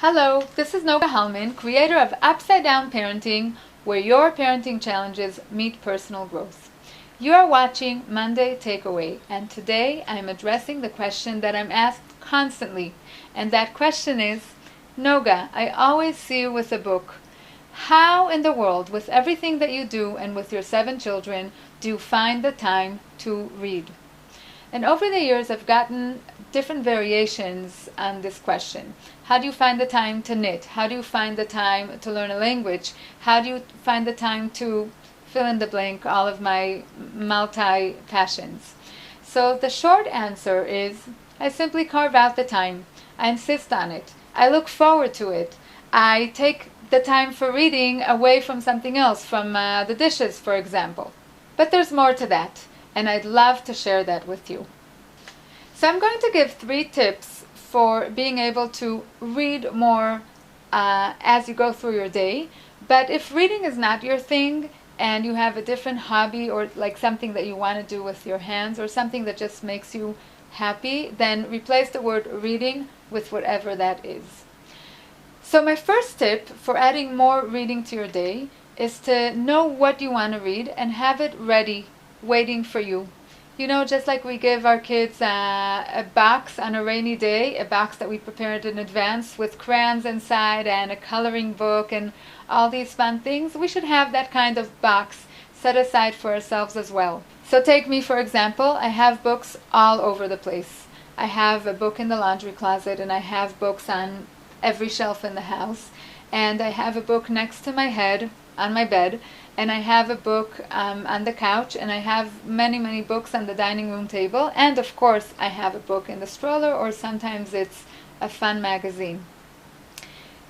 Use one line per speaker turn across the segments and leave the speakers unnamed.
Hello, this is Noga Hallman, creator of UpsideDown Parenting, where your parenting challenges meet personal growth. You are watching Monday Takeaway, and today I'm addressing the question that I'm asked constantly, and that question is, Noga, I always see you with a book. How in the world, with everything that you do and with your 7 children, do you find the time to read? And over the years, I've gotten different variations on this question. How do you find the time to knit? How do you find the time to learn a language? How do you find the time to fill in the blank, all of my multi-passions? So the short answer is, I simply carve out the time. I insist on it. I look forward to it. I take the time for reading away from something else, from the dishes, for example. But there's more to that, and I'd love to share that with you. So I'm going to give 3 tips for being able to read more as you go through your day. But if reading is not your thing and you have a different hobby or like something that you want to do with your hands or something that just makes you happy, then replace the word reading with whatever that is. So my first tip for adding more reading to your day is to know what you want to read and have it ready, waiting for you. You know, just like we give our kids a box on a rainy day, a box that we prepared in advance with crayons inside and a coloring book and all these fun things, we should have that kind of box set aside for ourselves as well. So take me for example, I have books all over the place. I have a book in the laundry closet and I have books on every shelf in the house, and I have a book next to my head on my bed, and I have a book on the couch, and I have many books on the dining room table, and of course I have a book in the stroller, or sometimes it's a fun magazine.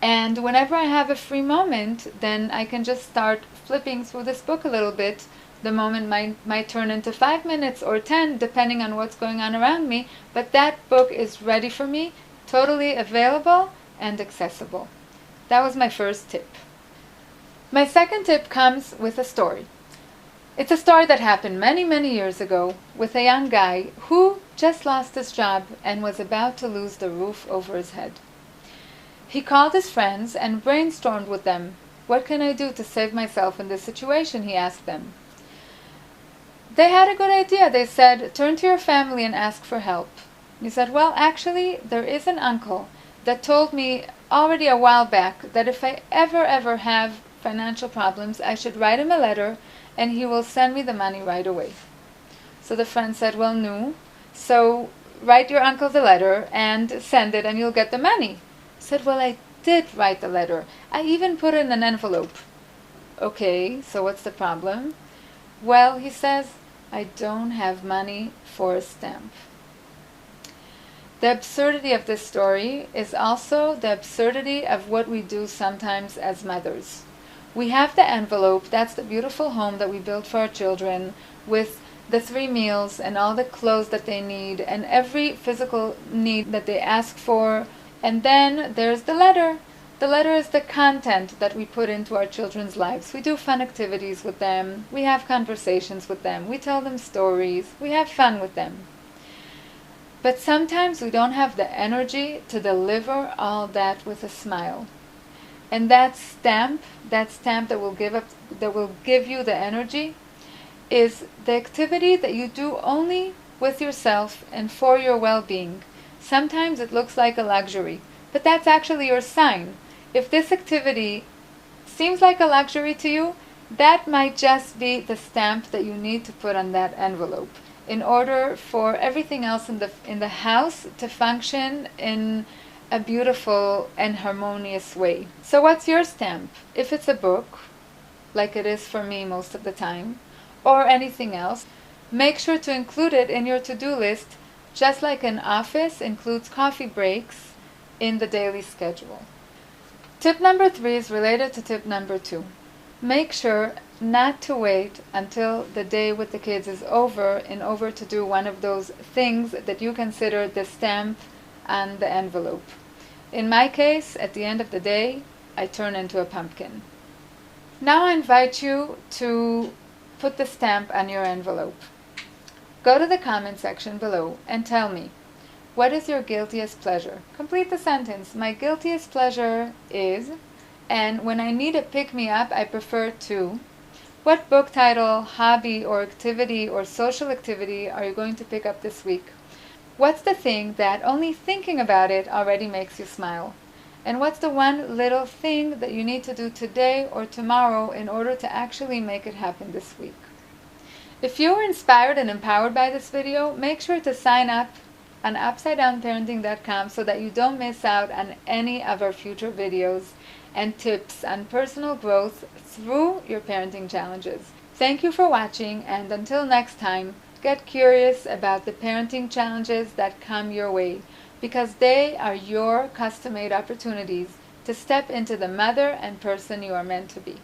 And whenever I have a free moment, then I can just start flipping through this book a little bit. The moment might turn into 5 minutes or 10 depending on what's going on around me, but that book is ready for me, totally available and accessible. That was my first tip. My second tip comes with a story. It's a story that happened many years ago with a young guy who just lost his job and was about to lose the roof over his head. He called his friends and brainstormed with them. What can I do to save myself in this situation, he asked them. They had a good idea. They said, turn to your family and ask for help. He said, well, actually, there is an uncle that told me already a while back that if I ever have financial problems, I should write him a letter and he will send me the money right away. So the friend said, well, no. So write your uncle the letter and send it and you'll get the money. He said, well, I did write the letter. I even put it in an envelope. Okay, so what's the problem? Well, he says, I don't have money for a stamp. The absurdity of this story is also the absurdity of what we do sometimes as mothers. We have the envelope, that's the beautiful home that we built for our children, with the 3 meals and all the clothes that they need and every physical need that they ask for. And then there's the letter. The letter is the content that we put into our children's lives. We do fun activities with them, we have conversations with them, we tell them stories, we have fun with them. But sometimes we don't have the energy to deliver all that with a smile. And that stamp that will give you the energy, is the activity that you do only with yourself and for your well-being. Sometimes it looks like a luxury, but that's actually your sign. If this activity seems like a luxury to you, that might just be the stamp that you need to put on that envelope in order for everything else in the house to function in a beautiful and harmonious way. So what's your stamp? If it's a book, like it is for me most of the time, or anything else, make sure to include it in your to-do list, just like an office includes coffee breaks in the daily schedule. Tip number 3 is related to tip number 2. Make sure not to wait until the day with the kids is over in order to do one of those things that you consider the stamp on the envelope. In my case, at the end of the day, I turn into a pumpkin. Now I invite you to put the stamp on your envelope. Go to the comment section below and tell me, What is your guiltiest pleasure? Complete the sentence. My guiltiest pleasure is, and when I need a pick-me-up, I prefer to. What book title, hobby, or activity or social activity are you going to pick up this week? What's the thing that only thinking about it already makes you smile? And what's the one little thing that you need to do today or tomorrow in order to actually make it happen this week? If you were inspired and empowered by this video, make sure to sign up on UpsideDownParenting.com so that you don't miss out on any of our future videos and tips on personal growth through your parenting challenges. Thank you for watching, and until next time, get curious about the parenting challenges that come your way, because they are your custom-made opportunities to step into the mother and person you are meant to be.